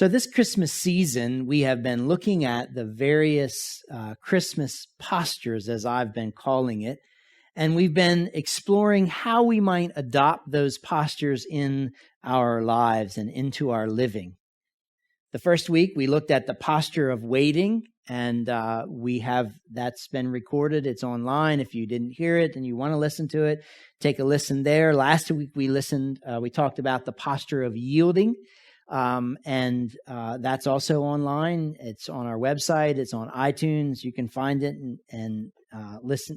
So this Christmas season, we have been looking at the various Christmas postures, as I've been calling it, and we've been exploring how we might adopt those postures in our lives and into our living. The first week, we looked at the posture of waiting, and that's been recorded. It's online. If you didn't hear it and you want to listen to it, take a listen there. Last week, we talked about the posture of yielding. And that's also online. It's on our website. It's on iTunes. You can find it and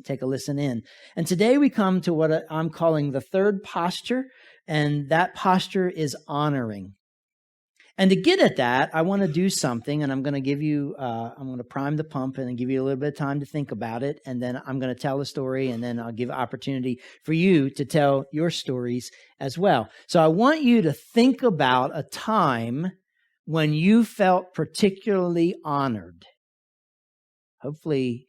take a listen in. And today we come to what I'm calling the third posture, and that posture is honoring. And to get at that, I want to do something, and I'm going to prime the pump and give you a little bit of time to think about it. And then I'm going to tell the story, and then I'll give opportunity for you to tell your stories as well. So I want you to think about a time when you felt particularly honored. Hopefully,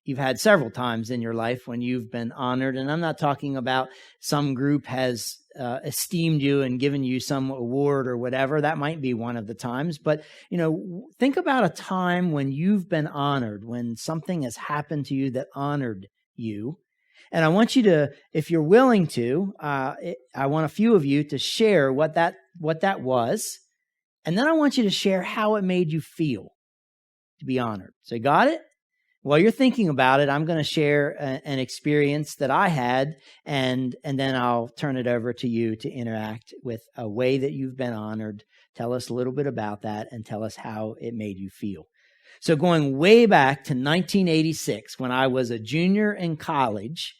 you've had several times in your life when you've been honored. And I'm not talking about some group has esteemed you and given you some award or whatever. That might be one of the times. But, think about a time when you've been honored, when something has happened to you that honored you. And I want you to, if you're willing to, I want a few of you to share what that was. And then I want you to share how it made you feel to be honored. So you got it? While you're thinking about it, I'm going to share an experience that I had, and then I'll turn it over to you to interact with a way that you've been honored. Tell us a little bit about that and tell us how it made you feel. So going way back to 1986, when I was a junior in college,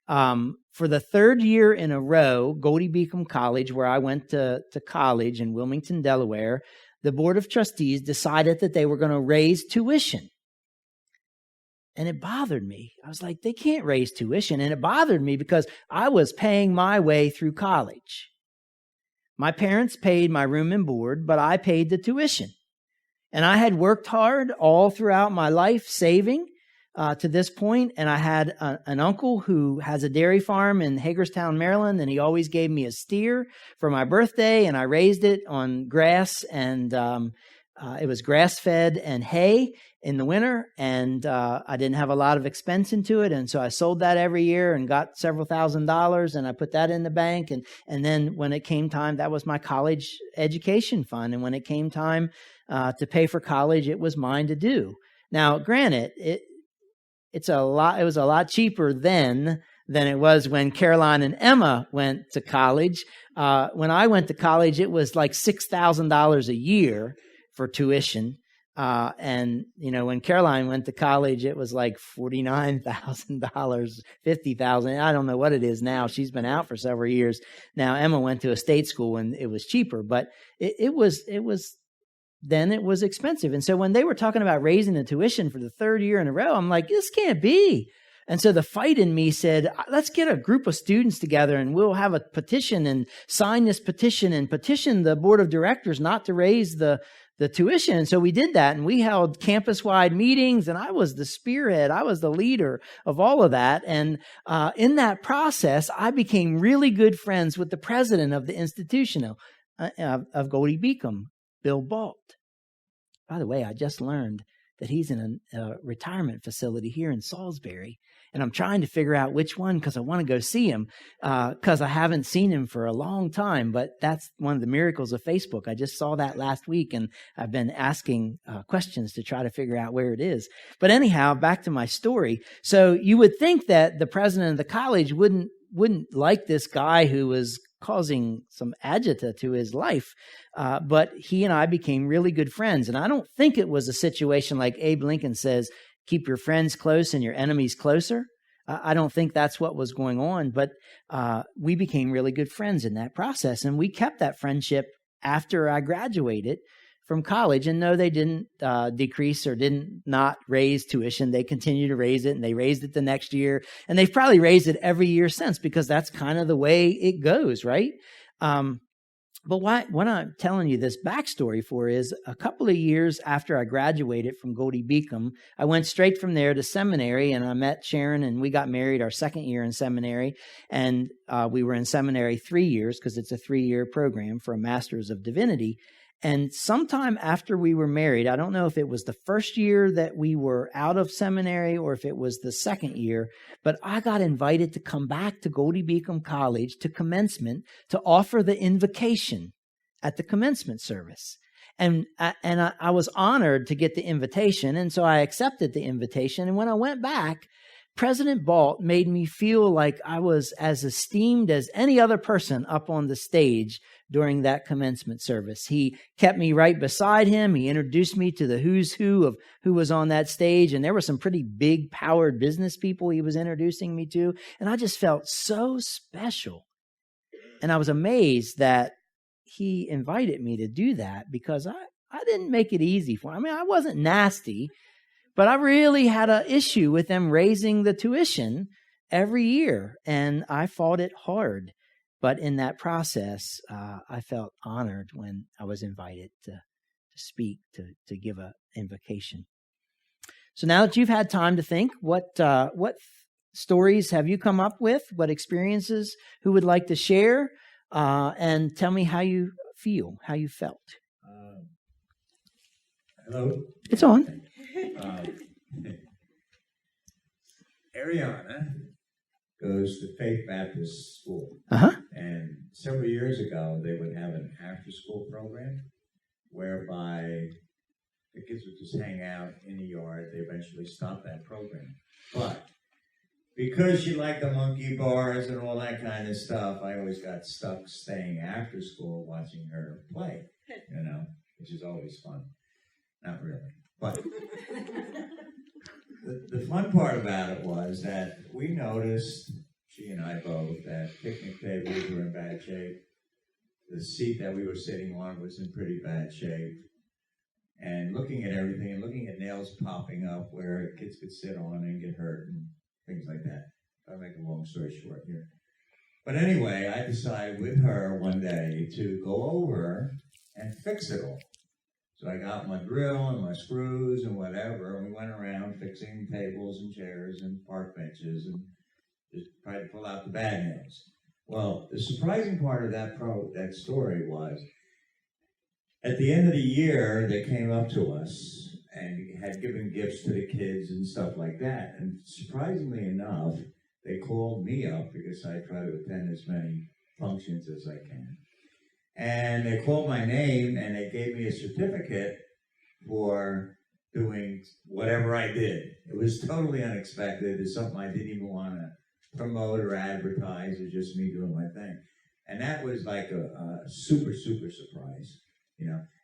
for the third year in a row, Goldie Beacom College, where I went to college in Wilmington, Delaware, the Board of Trustees decided that they were going to raise tuition. And it bothered me. I was like, they can't raise tuition. And it bothered me because I was paying my way through college. My parents paid my room and board, but I paid the tuition. And I had worked hard all throughout my life saving to this point. And I had an uncle who has a dairy farm in Hagerstown, Maryland, and he always gave me a steer for my birthday. And I raised it on grass, and it was grass-fed and hay in the winter, and I didn't have a lot of expense into it, and so I sold that every year and got several $1,000s, and I put that in the bank, and then when it came time, that was my college education fund, and when it came time to pay for college, it was mine to do. Now, granted, it was a lot cheaper then than it was when Caroline and Emma went to college. When I went to college, it was like $6,000 a year for tuition. And when Caroline went to college, it was like $49,000, $50,000. I don't know what it is now. She's been out for several years. Now Emma went to a state school and it was cheaper, but it was expensive. And so when they were talking about raising the tuition for the third year in a row, I'm like, this can't be. And so the fight in me said, let's get a group of students together and we'll have a petition and sign this petition and petition the board of directors not to raise the tuition. And so we did that, and we held campus-wide meetings, and I was the spearhead. I was the leader of all of that. And in that process, I became really good friends with the president of the institution of Goldie Beacom, Bill Balt. By the way, I just learned that he's in a retirement facility here in Salisbury. And I'm trying to figure out which one because I want to go see him because I haven't seen him for a long time. But that's one of the miracles of Facebook. I just saw that last week, and I've been asking questions to try to figure out where it is. But anyhow, back to my story. So you would think that the president of the college wouldn't like this guy who was causing some agita to his life. But he and I became really good friends. And I don't think it was a situation like Abe Lincoln says, keep your friends close and your enemies closer. I don't think that's what was going on, but we became really good friends in that process. And we kept that friendship after I graduated from college. And no, they didn't decrease or didn't not raise tuition. They continued to raise it, and they raised it the next year. And they've probably raised it every year since because that's kind of the way it goes, right? But what I'm telling you this backstory for is a couple of years after I graduated from Goldie Beacom, I went straight from there to seminary, and I met Sharon, and we got married our second year in seminary. And we were in seminary 3 years because it's a 3-year program for a Master's of Divinity. And sometime after we were married, I don't know if it was the first year that we were out of seminary or if it was the second year, but I got invited to come back to Goldie Beacom College to commencement to offer the invocation at the commencement service. And I was honored to get the invitation, and so I accepted the invitation. And when I went back, President Balt made me feel like I was as esteemed as any other person up on the stage during that commencement service. He kept me right beside him. He introduced me to the who's who of who was on that stage, and there were some pretty big, powered business people he was introducing me to, and I just felt so special. And I was amazed that he invited me to do that because I didn't make it easy for him. I mean, I wasn't nasty, but I really had an issue with them raising the tuition every year, and I fought it hard. But in that process, I felt honored when I was invited to speak, to give an invocation. So now that you've had time to think, what stories have you come up with? What experiences? Who would like to share? And tell me how you feel, how you felt. Hello. It's on. Ariana goes to Faith Baptist School. Uh-huh. And several years ago, they would have an after-school program whereby the kids would just hang out in the yard. They eventually stopped that program. But because she liked the monkey bars and all that kind of stuff, I always got stuck staying after school watching her play, which is always fun. Not really. But the fun part about it was that we noticed, she and I both, that picnic tables were in bad shape. The seat that we were sitting on was in pretty bad shape. And looking at everything and looking at nails popping up where kids could sit on and get hurt and things like that. I'll make a long story short here. But anyway, I decided with her one day to go over and fix it all. So I got my drill and my screws and whatever, and we went around fixing tables and chairs and park benches and just tried to pull out the bad nails. Well, the surprising part of that story was, at the end of the year, they came up to us and had given gifts to the kids and stuff like that. And surprisingly enough, they called me up because I try to attend as many functions as I can. And they called my name and they gave me a certificate for doing whatever I did. It was totally unexpected. It's something I didn't even want to promote or advertise. It was just me doing my thing. And that was like a super, super surprise,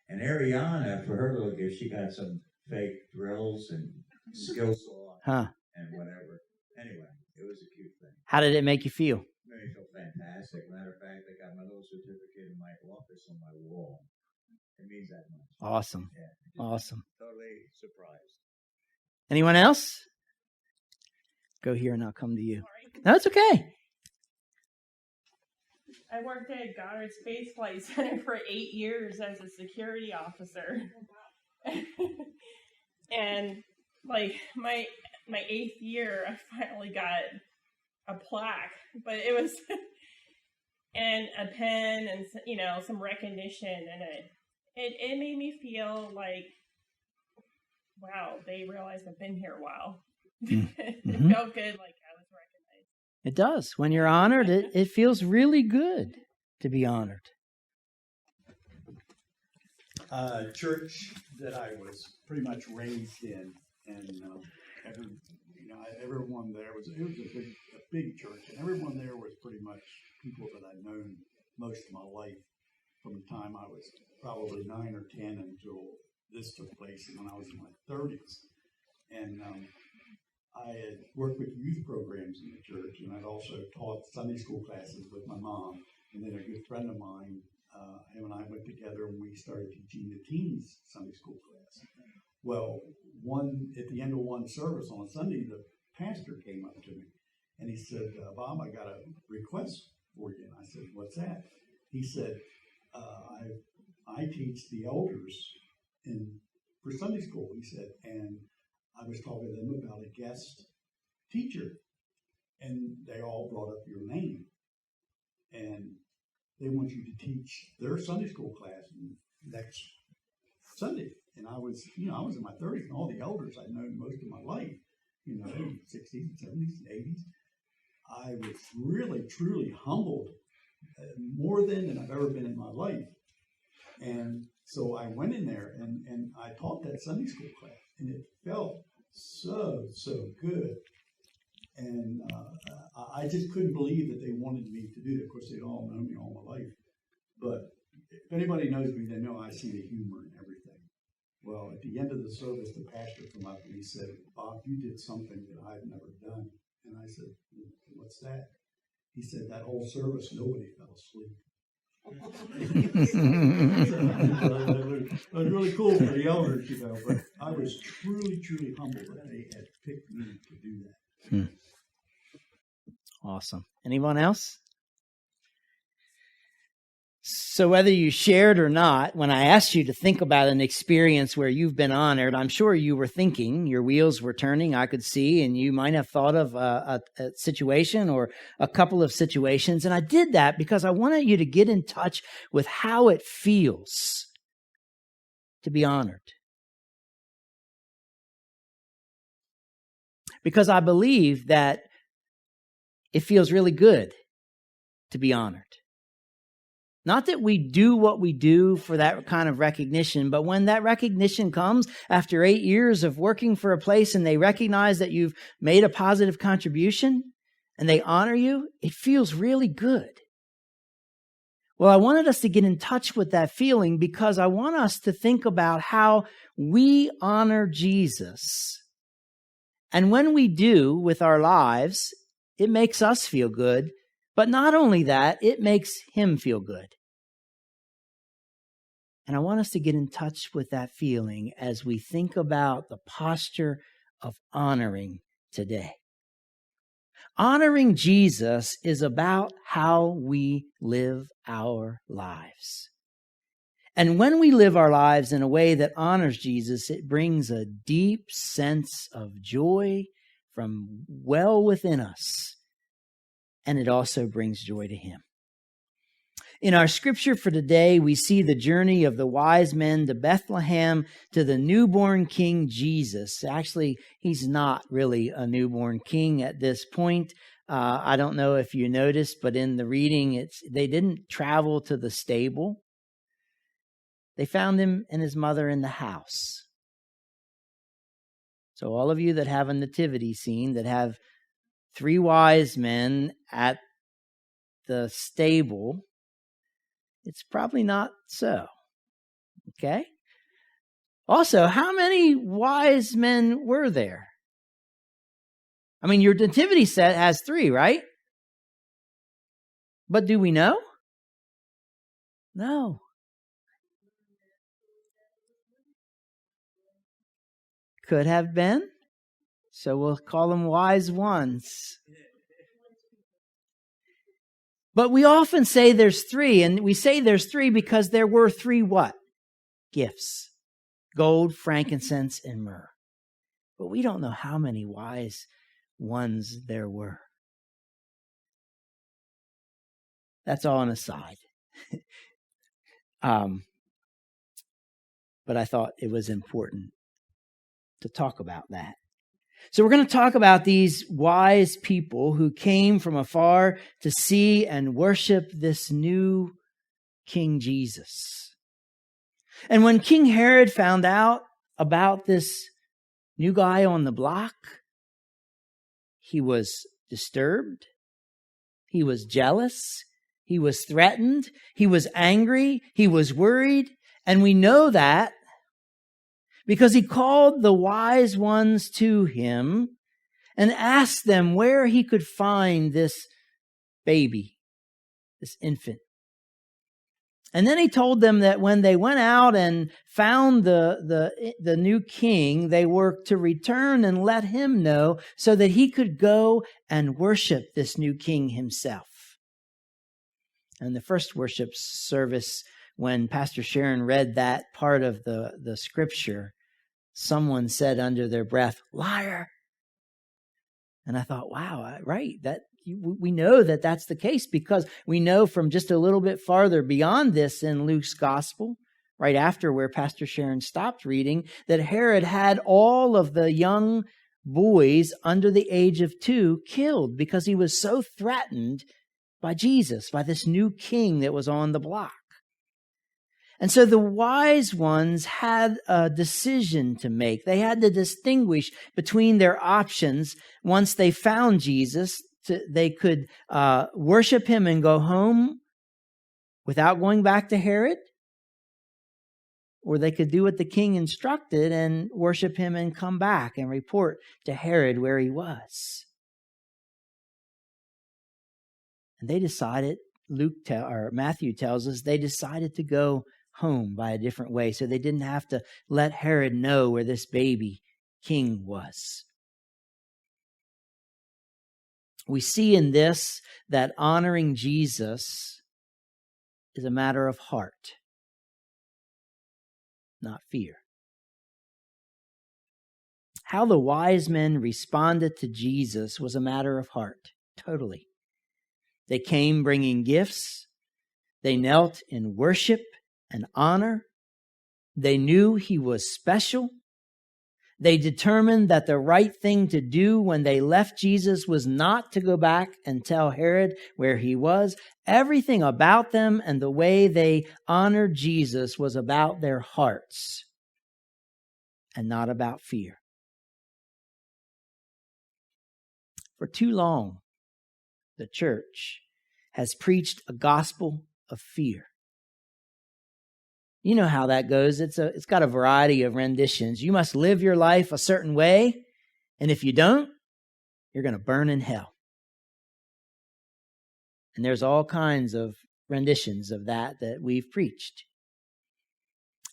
And Ariana, for her little gift, she got some fake drills and skill saw and whatever. Anyway, it was a cute thing. How did it make you feel? It made me feel fantastic. Matter of fact, I got my little certificate in my office on my wall. It means that much. Awesome. Yeah. Awesome. Totally surprised. Anyone else? Go here and I'll come to you. No, it's okay. I worked at Goddard Space Flight Center for 8 years as a security officer. And like my 8th year, I finally got a plaque, but it was and a pen and some recognition, and it made me feel like, wow, they realized I've been here a while. Mm-hmm. It felt good, like I was recognized. It does. When you're honored, it feels really good to be honored. Church that I was pretty much raised in, and everyone there was a big church, and everyone there was pretty much people that I'd known most of my life from the time I was probably 9 or 10 until this took place when I was in my 30s. And I had worked with youth programs in the church, and I'd also taught Sunday school classes with my mom. And then a good friend of mine, him and I went together and we started teaching the teens Sunday school class. Well, at the end of one service on a Sunday, the pastor came up to me and he said, Bob, I got a request for you. And I said, what's that? He said, I teach the elders for Sunday school, he said, and I was talking to them about a guest teacher, and they all brought up your name. And they want you to teach their Sunday school class next Sunday. And I was in my 30s, and all the elders I'd known most of my life, 60s, 70s, 80s. I was really, truly humbled, more than I've ever been in my life. And so I went in there and I taught that Sunday school class, and it felt so good. And I just couldn't believe that they wanted me to do that. Of course, they'd all known me all my life. But if anybody knows me, they know I see the humor in everything. Well, at the end of the service, the pastor came up and he said, "Bob, you did something that I've never done." And I said, "What's that?" He said, "That whole service, nobody fell asleep." It was really cool for the elders, but I was truly, truly humbled that they had picked me to do that. Awesome. Anyone else? So whether you shared or not, when I asked you to think about an experience where you've been honored, I'm sure you were thinking, your wheels were turning, I could see, and you might have thought of a situation or a couple of situations. And I did that because I wanted you to get in touch with how it feels to be honored. Because I believe that it feels really good to be honored. Not that we do what we do for that kind of recognition, but when that recognition comes after 8 years of working for a place and they recognize that you've made a positive contribution and they honor you, it feels really good. Well, I wanted us to get in touch with that feeling because I want us to think about how we honor Jesus. And when we do with our lives, it makes us feel good. But not only that, it makes him feel good. And I want us to get in touch with that feeling as we think about the posture of honoring today. Honoring Jesus is about how we live our lives. And when we live our lives in a way that honors Jesus, it brings a deep sense of joy from well within us. And it also brings joy to him. In our scripture for today, we see the journey of the wise men to Bethlehem to the newborn King Jesus. Actually, he's not really a newborn king at this point. I don't know if you noticed, but in the reading, they didn't travel to the stable. They found him and his mother in the house. So all of you that have a nativity scene, that have 3 wise men at the stable, it's probably not so. Okay? Also, how many wise men were there? I mean, your nativity set has 3, right? But do we know? No. Could have been. So we'll call them wise ones. But we often say there's 3, and we say there's 3 because there were 3 what? Gifts. Gold, frankincense, and myrrh. But we don't know how many wise ones there were. That's all an aside. But I thought it was important to talk about that. So we're going to talk about these wise people who came from afar to see and worship this new King Jesus. And when King Herod found out about this new guy on the block, he was disturbed. He was jealous. He was threatened. He was angry. He was worried. And we know that because he called the wise ones to him and asked them where he could find this baby, this infant. And then he told them that when they went out and found the new king, they were to return and let him know so that he could go and worship this new king himself. And the first worship service, when Pastor Sharon read that part of the scripture, someone said under their breath, "Liar." And I thought, wow, right, that we know that that's the case because we know from just a little bit farther beyond this in Luke's gospel, right after where Pastor Sharon stopped reading, that Herod had all of the young boys under the age of 2 killed because he was so threatened by Jesus, by this new king that was on the block. And so the wise ones had a decision to make. They had to distinguish between their options. Once they found Jesus, they could worship him and go home without going back to Herod, or they could do what the king instructed and worship him and come back and report to Herod where he was. And they decided, Matthew tells us, they decided to go home by a different way, so they didn't have to let Herod know where this baby king was. We see in this that honoring Jesus is a matter of heart, not fear. How the wise men responded to Jesus was a matter of heart, totally. They came bringing gifts. They knelt in worship and honor. They knew he was special. They determined that the right thing to do when they left Jesus was not to go back and tell Herod where he was. Everything about them and the way they honored Jesus was about their hearts and not about fear. For too long, the church has preached a gospel of fear. You know how that goes. It's got a variety of renditions. You must live your life a certain way, and if you don't, you're going to burn in hell. And there's all kinds of renditions of that we've preached.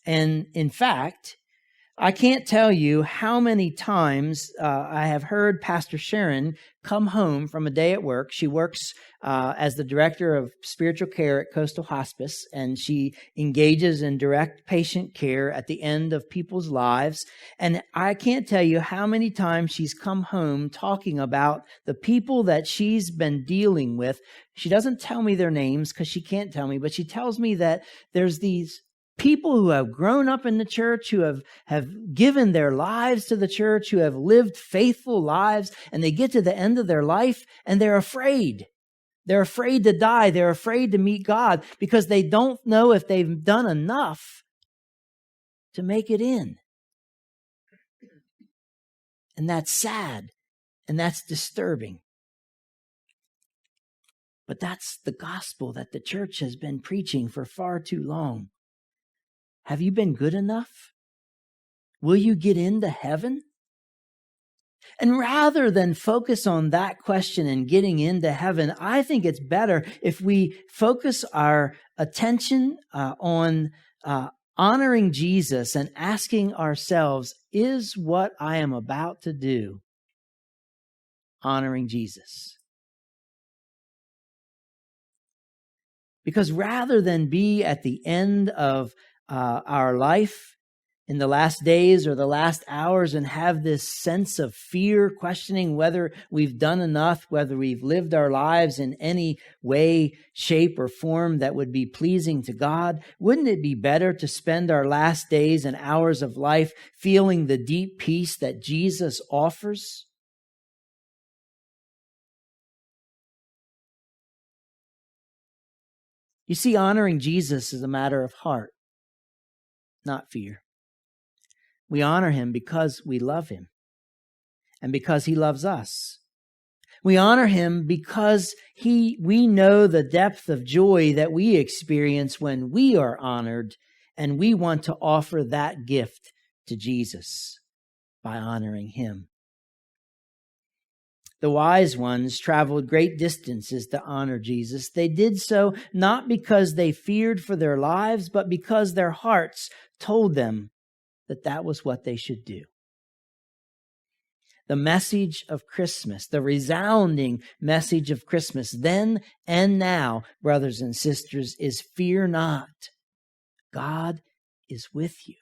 And in fact, I can't tell you how many times I have heard Pastor Sharon come home from a day at work. She works as the director of spiritual care at Coastal Hospice, and she engages in direct patient care at the end of people's lives. And I can't tell you how many times she's come home talking about the people that she's been dealing with. She doesn't tell me their names because she can't tell me, but she tells me that there's these people who have grown up in the church, who have given their lives to the church, who have lived faithful lives, and they get to the end of their life and they're afraid. They're afraid to die. They're afraid to meet God because they don't know if they've done enough to make it in. And that's sad and that's disturbing. But that's the gospel that the church has been preaching for far too long. Have you been good enough? Will you get into heaven? And rather than focus on that question and getting into heaven, I think it's better if we focus our attention on honoring Jesus and asking ourselves, is what I am about to do honoring Jesus? Because rather than be at the end of our life in the last days or the last hours and have this sense of fear, questioning whether we've done enough, whether we've lived our lives in any way, shape, or form that would be pleasing to God, wouldn't it be better to spend our last days and hours of life feeling the deep peace that Jesus offers? You see, honoring Jesus is a matter of heart, not fear. We honor him because we love him and because he loves us. We honor him because we know the depth of joy that we experience when we are honored, and we want to offer that gift to Jesus by honoring him. The wise ones traveled great distances to honor Jesus. They did so not because they feared for their lives, but because their hearts told them that was what they should do. The message of Christmas, the resounding message of Christmas, then and now, brothers and sisters, is fear not. God is with you.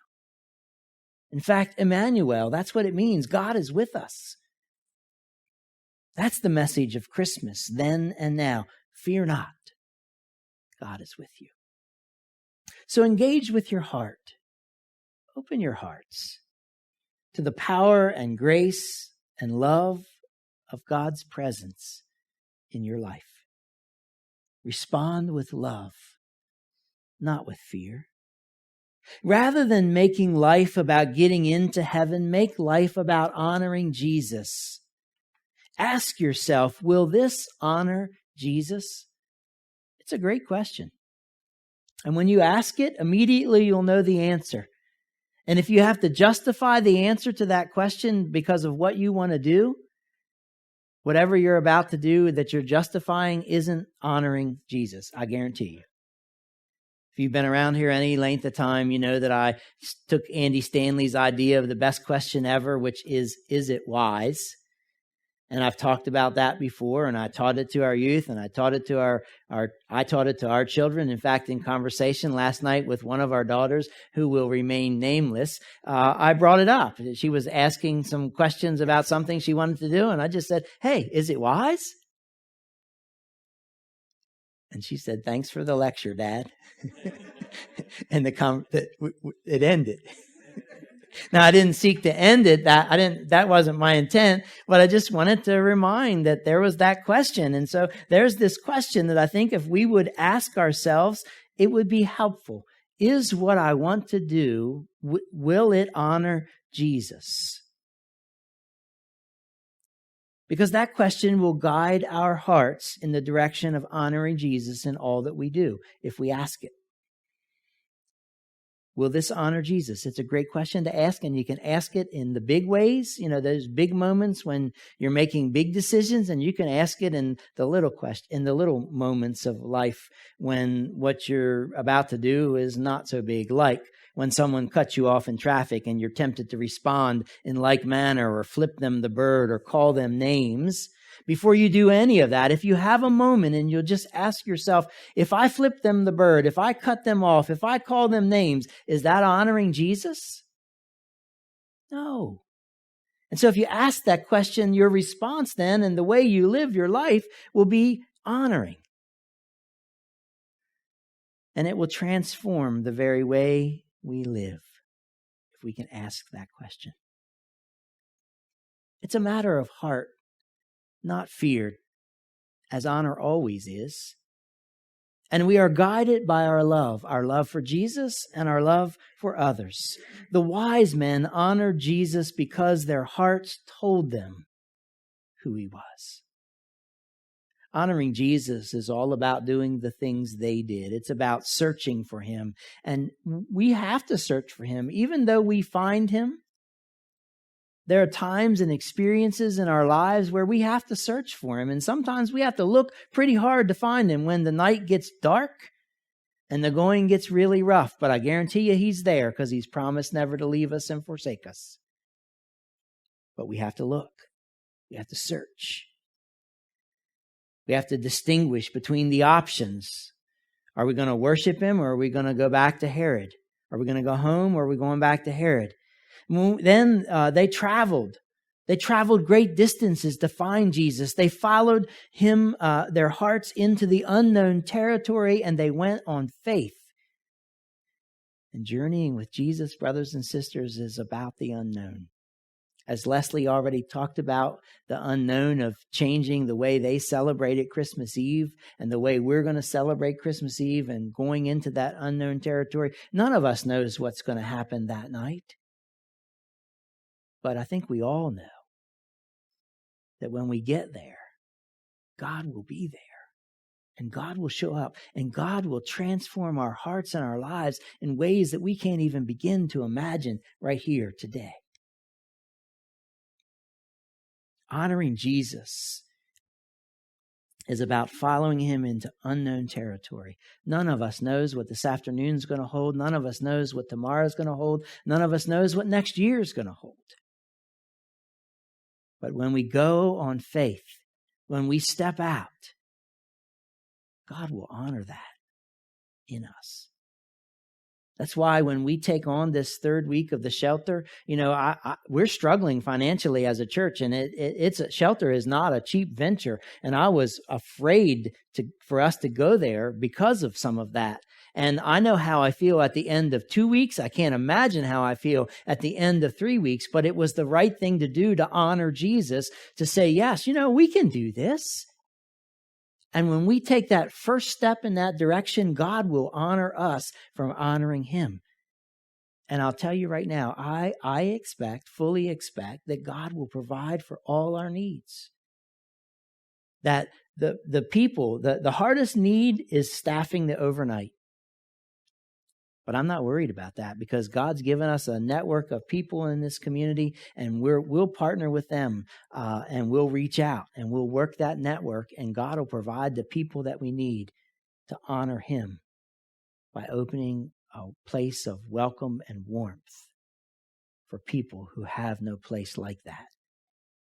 In fact, Emmanuel, that's what it means. God is with us. That's the message of Christmas, then and now. Fear not. God is with you. So engage with your heart. Open your hearts to the power and grace and love of God's presence in your life. Respond with love, not with fear. Rather than making life about getting into heaven, make life about honoring Jesus. Ask yourself, will this honor Jesus? It's a great question. And when you ask it, immediately you'll know the answer. And if you have to justify the answer to that question because of what you want to do, whatever you're about to do that you're justifying isn't honoring Jesus, I guarantee you. If you've been around here any length of time, you know that I took Andy Stanley's idea of the best question ever, which is it wise? And I've talked about that before, and I taught it to our youth, and I taught it to our children. In fact, in conversation last night with one of our daughters, who will remain nameless, I brought it up. She was asking some questions about something she wanted to do, and I just said, "Hey, is it wise?" And she said, "Thanks for the lecture, Dad." And it ended. Now, I didn't seek to end it. That wasn't my intent, but I just wanted to remind that there was that question. And so there's this question that I think if we would ask ourselves, it would be helpful. Is what I want to do, will it honor Jesus? Because that question will guide our hearts in the direction of honoring Jesus in all that we do, if we ask it. Will this honor Jesus? It's a great question to ask, and you can ask it in the big ways, those big moments when you're making big decisions, and you can ask it in the little moments of life when what you're about to do is not so big, like when someone cuts you off in traffic and you're tempted to respond in like manner or flip them the bird or call them names. Before you do any of that, if you have a moment and you'll just ask yourself, if I flip them the bird, if I cut them off, if I call them names, is that honoring Jesus? No. And so if you ask that question, your response then and the way you live your life will be honoring. And it will transform the very way we live if we can ask that question. It's a matter of heart, not feared, as honor always is. And we are guided by our love for Jesus and our love for others. The wise men honored Jesus because their hearts told them who he was. Honoring Jesus is all about doing the things they did. It's about searching for him. And we have to search for him, even though we find him. There are times and experiences in our lives where we have to search for him. And sometimes we have to look pretty hard to find him when the night gets dark and the going gets really rough. But I guarantee you he's there because he's promised never to leave us and forsake us. But we have to look. We have to search. We have to distinguish between the options. Are we going to worship him, or are we going to go back to Herod? Are we going to go home, or are we going back to Herod? Then they traveled. They traveled great distances to find Jesus. They followed him, their hearts into the unknown territory, and they went on faith. And journeying with Jesus, brothers and sisters, is about the unknown. As Leslie already talked about, the unknown of changing the way they celebrated Christmas Eve and the way we're going to celebrate Christmas Eve and going into that unknown territory. None of us knows what's going to happen that night. But I think we all know that when we get there, God will be there. And God will show up. And God will transform our hearts and our lives in ways that we can't even begin to imagine right here today. Honoring Jesus is about following him into unknown territory. None of us knows what this afternoon's going to hold. None of us knows what tomorrow's going to hold. None of us knows what next year's going to hold. But when we go on faith, when we step out, God will honor that in us. That's why when we take on this third week of the shelter, we're struggling financially as a church, and shelter is not a cheap venture. And I was afraid for us to go there because of some of that. And I know how I feel at the end of 2 weeks. I can't imagine how I feel at the end of 3 weeks, but it was the right thing to do to honor Jesus, to say, yes, we can do this. And when we take that first step in that direction, God will honor us from honoring him. And I'll tell you right now, I fully expect that God will provide for all our needs. That the hardest need is staffing the overnight. But I'm not worried about that, because God's given us a network of people in this community, and we'll partner with them, and we'll reach out and we'll work that network, and God will provide the people that we need to honor him by opening a place of welcome and warmth for people who have no place like that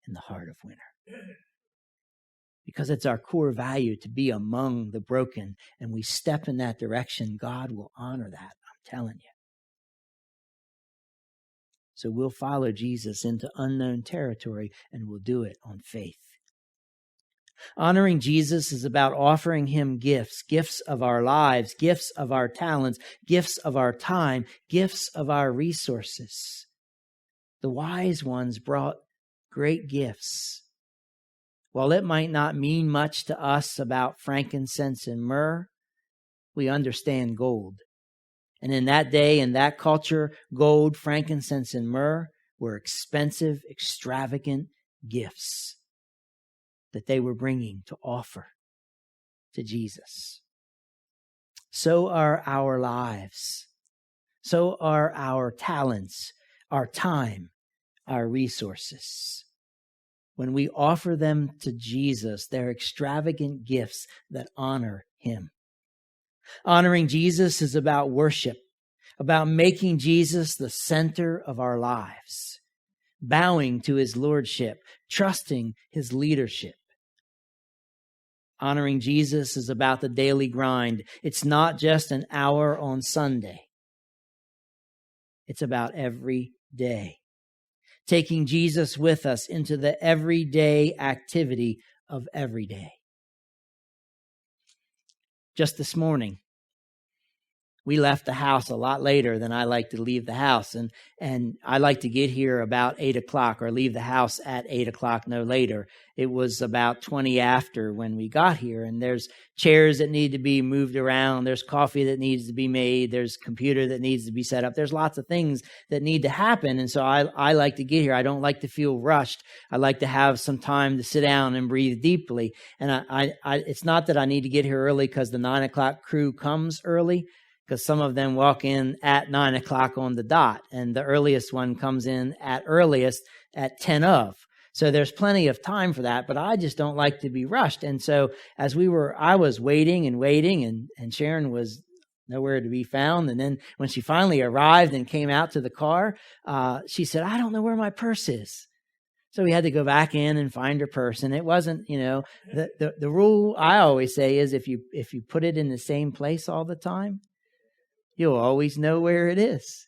in the heart of winter. Because it's our core value to be among the broken, and we step in that direction, God will honor that. I'm telling you. So we'll follow Jesus into unknown territory, and we'll do it on faith. Honoring Jesus is about offering him gifts, gifts of our lives, gifts of our talents, gifts of our time, gifts of our resources. The wise ones brought great gifts. While it might not mean much to us about frankincense and myrrh, we understand gold. And in that day, in that culture, gold, frankincense, and myrrh were expensive, extravagant gifts that they were bringing to offer to Jesus. So are our lives. So are our talents, our time, our resources. When we offer them to Jesus, they're extravagant gifts that honor him. Honoring Jesus is about worship, about making Jesus the center of our lives, bowing to his lordship, trusting his leadership. Honoring Jesus is about the daily grind. It's not just an hour on Sunday. It's about every day. Taking Jesus with us into the everyday activity of every day. Just this morning, we left the house a lot later than I like to leave the house. And I like to get here about 8 o'clock or leave the house at 8 o'clock, no later. It was about 20 after when we got here, and there's chairs that need to be moved around. There's coffee that needs to be made. There's computer that needs to be set up. There's lots of things that need to happen. And so I like to get here. I don't like to feel rushed. I like to have some time to sit down and breathe deeply. And it's not that I need to get here early because the 9 o'clock crew comes early, because some of them walk in at 9 o'clock on the dot, and the earliest one comes in at earliest at 10 of. So there's plenty of time for that, but I just don't like to be rushed. And so I was waiting, and Sharon was nowhere to be found. And then when she finally arrived and came out to the car, she said, "I don't know where my purse is." So we had to go back in and find her purse. And it wasn't, the rule I always say is if you put it in the same place all the time, you'll always know where it is.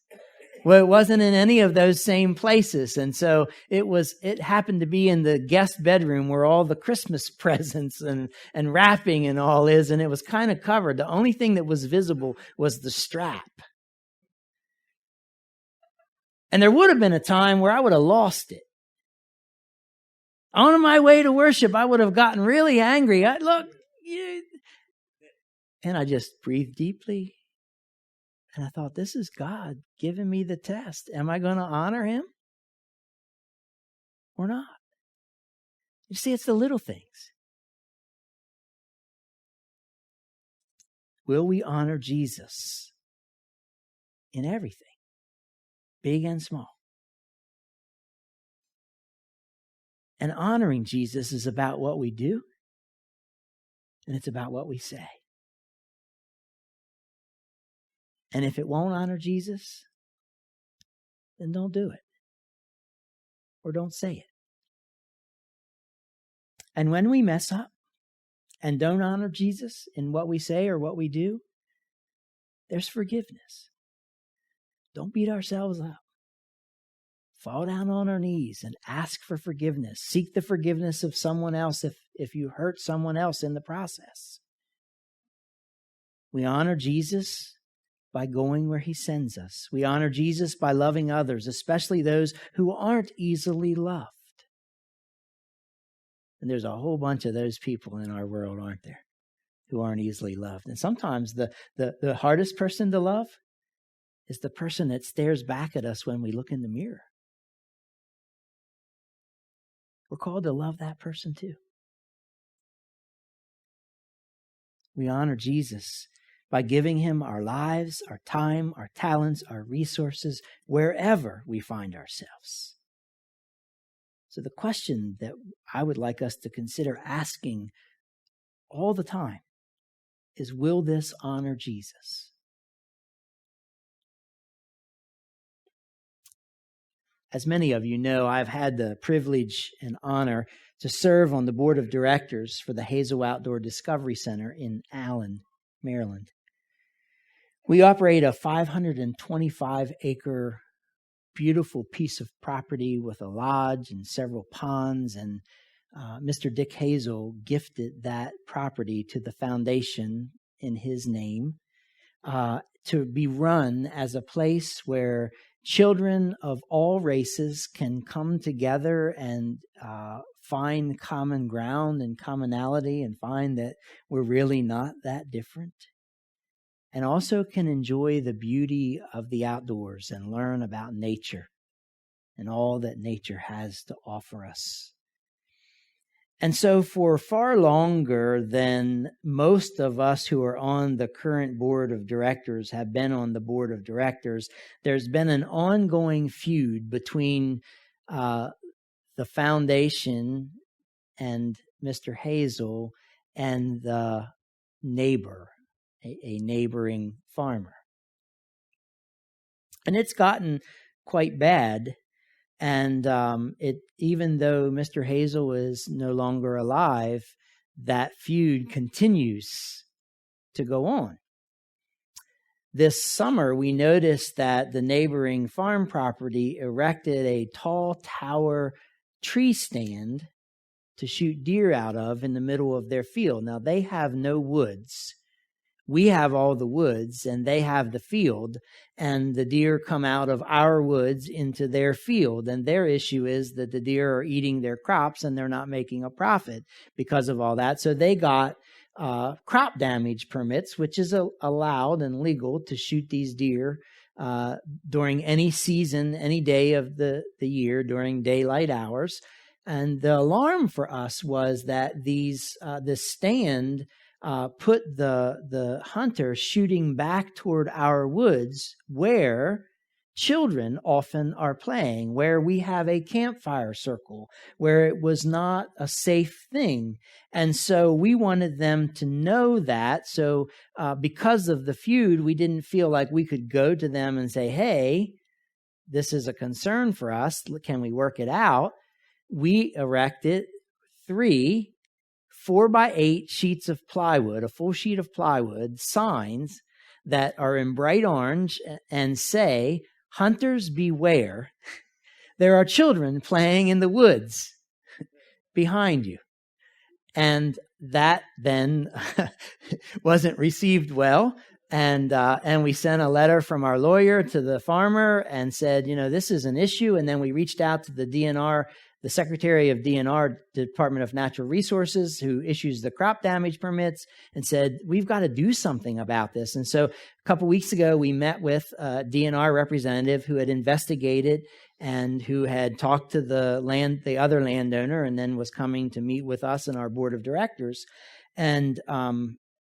Well, it wasn't in any of those same places. And so it happened to be in the guest bedroom where all the Christmas presents and wrapping and all is. And it was kind of covered. The only thing that was visible was the strap. And there would have been a time where I would have lost it. On my way to worship, I would have gotten really angry. And I just breathed deeply. And I thought, this is God giving me the test. Am I going to honor him or not? You see, it's the little things. Will we honor Jesus in everything, big and small? And honoring Jesus is about what we do, and it's about what we say. And if it won't honor Jesus, then don't do it. Or don't say it. And when we mess up and don't honor Jesus in what we say or what we do, there's forgiveness. Don't beat ourselves up. Fall down on our knees and ask for forgiveness. Seek the forgiveness of someone else if you hurt someone else in the process. We honor Jesus by going where he sends us. We honor Jesus by loving others, especially those who aren't easily loved. And there's a whole bunch of those people in our world, aren't there, who aren't easily loved. And sometimes the hardest person to love is the person that stares back at us when we look in the mirror. We're called to love that person too. We honor Jesus by giving him our lives, our time, our talents, our resources, wherever we find ourselves. So the question that I would like us to consider asking all the time is, will this honor Jesus? As many of you know, I've had the privilege and honor to serve on the board of directors for the Hazel Outdoor Discovery Center in Allen, Maryland. We operate a 525-acre beautiful piece of property with a lodge and several ponds, and Mr. Dick Hazel gifted that property to the foundation in his name to be run as a place where children of all races can come together and find common ground and commonality and find that we're really not that different, and also can enjoy the beauty of the outdoors and learn about nature and all that nature has to offer us. And so for far longer than most of us who are on the current board of directors have been on the board of directors, there's been an ongoing feud between the foundation and Mr. Hazel and the neighbor, a neighboring farmer. And it's gotten quite bad. And even though Mr. Hazel is no longer alive, that feud continues to go on. This summer, we noticed that the neighboring farm property erected a tall tower tree stand to shoot deer out of in the middle of their field. Now, they have no woods. We have all the woods, and they have the field, and the deer come out of our woods into their field. And their issue is that the deer are eating their crops and they're not making a profit because of all that. So they got crop damage permits, which is allowed and legal to shoot these deer during any season, any day of the year, during daylight hours. And the alarm for us was that this stand put the hunter shooting back toward our woods where children often are playing, where we have a campfire circle, where it was not a safe thing. And so we wanted them to know that. So because of the feud, we didn't feel like we could go to them and say, hey, this is a concern for us. Can we work it out? We erected 3 4x8 sheets of plywood, a full sheet of plywood, signs that are in bright orange and say, "Hunters beware. There are children playing in the woods behind you." And that then wasn't received well. And we sent a letter from our lawyer to the farmer and said, this is an issue. And then we reached out to the DNR, the Secretary of DNR, Department of Natural Resources, who issues the crop damage permits, and said, we've got to do something about this. And so a couple weeks ago, we met with a DNR representative who had investigated and who had talked to the other landowner, and then was coming to meet with us and our board of directors. And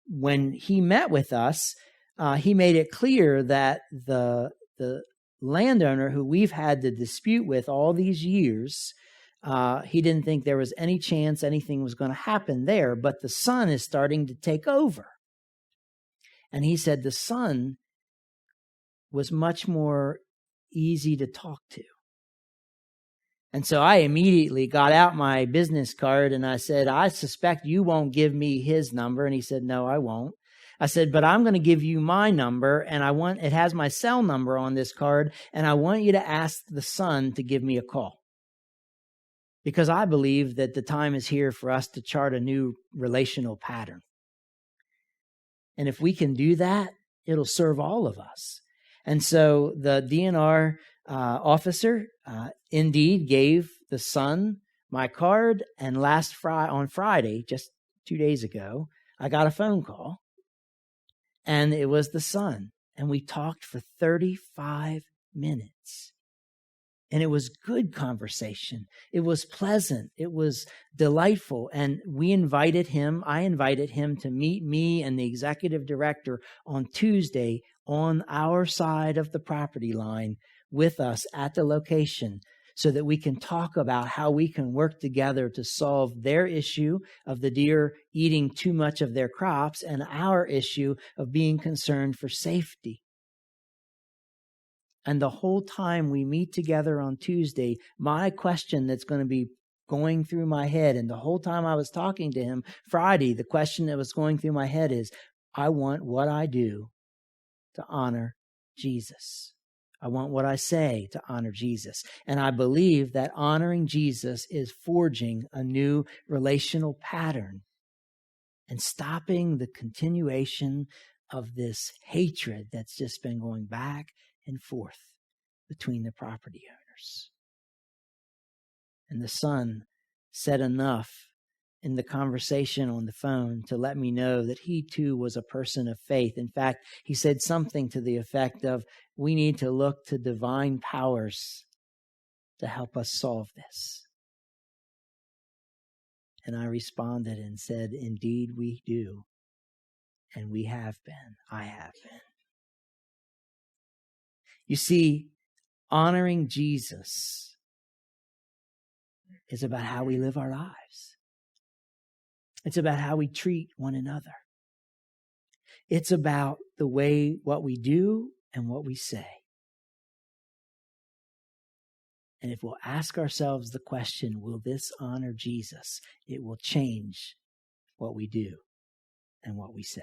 when he met with us, he made it clear that the landowner who we've had the dispute with all these years, he didn't think there was any chance anything was going to happen there, but the son is starting to take over. And he said the son was much more easy to talk to. And so I immediately got out my business card and I said, I suspect you won't give me his number. And he said, no, I won't. I said, but I'm going to give you my number, and it has my cell number on this card, and I want you to ask the son to give me a call. Because I believe that the time is here for us to chart a new relational pattern. And if we can do that, it'll serve all of us. And so the DNR officer indeed gave the son my card. And on Friday, just 2 days ago, I got a phone call. And it was the son. And we talked for 35 minutes. And it was good conversation. It was pleasant. It was delightful. And I invited him to meet me and the executive director on Tuesday on our side of the property line with us at the location so that we can talk about how we can work together to solve their issue of the deer eating too much of their crops and our issue of being concerned for safety. And the whole time we meet together on Tuesday, my question that's going to be going through my head, and the whole time I was talking to him Friday, the question that was going through my head is, I want what I do to honor Jesus. I want what I say to honor Jesus. And I believe that honoring Jesus is forging a new relational pattern and stopping the continuation of this hatred that's just been going back and forth between the property owners. And the son said enough in the conversation on the phone to let me know that he too was a person of faith. In fact, he said something to the effect of, we need to look to divine powers to help us solve this. And I responded and said, indeed we do. And we have been. I have been. You see, honoring Jesus is about how we live our lives. It's about how we treat one another. It's about the way what we do and what we say. And if we'll ask ourselves the question, will this honor Jesus? It will change what we do and what we say.